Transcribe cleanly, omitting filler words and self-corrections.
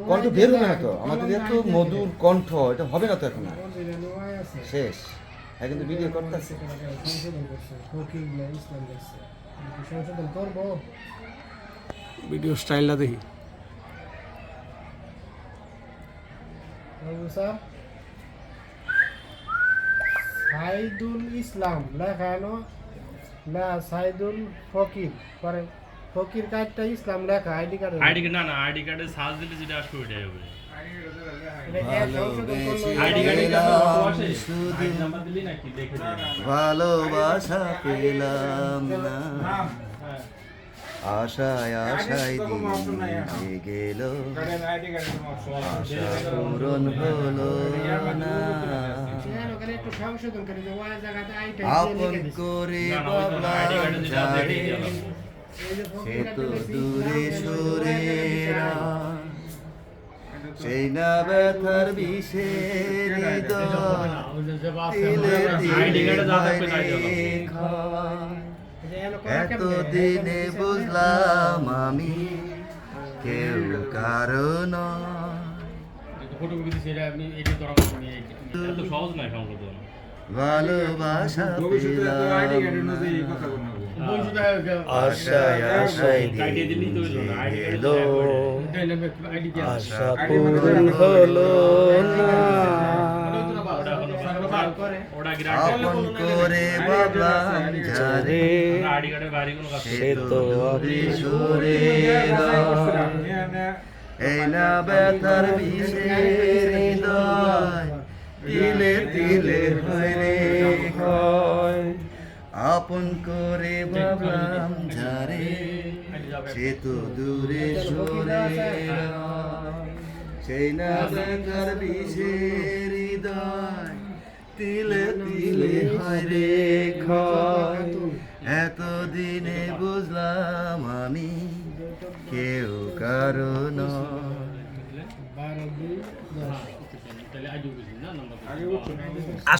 কণ্ঠ বের হবে না তো, আমাদের এত মধুর কণ্ঠ, এটা হবে না তো এখন আর। শেষ। হ্যাঁ, কিন্তু ভিডিও করতেছে। ভিডিও স্টাইলটা দেখি। সাইদুল ইসলাম লেখানো না, সাইদুল ফকির পরে ফকির কার্ডটা ইসলাম লেখা আইডি কার্ড না আইডি কার্ডে সার্চ দিলে যেটা আসবে ওইটাই হবে। ভালোবাসা পেলাম না, আশায় আশায় দিয়ে গেল, আশা পূরণ হলো না। আপন করে ভাবলাম যারে, সে তো দূরে সরে, সেই না ব্যথার বিষের হৃদয়, তিলে তিলে এত দিনে বুঝলাম আমি কেউ কারণ ভালোবাসা পেলাম না, আশায় আশায় দিল, আশা পূরণ হলো না। আপন করে ভাবলাম যারে, সে তো অবিসরে, এই না ব্যথার বিষের হৃদয়, তিলে তিলে হয় রে ক্ষয়। আপন করে ভাবলাম যারে, সে তো দূরে সরে, সেই না ব্যথার বিষের হৃদয়, তিলে তিলে হয় রে ক্ষয়। এতদিনে বুঝলাম আমি কেউ কারণ।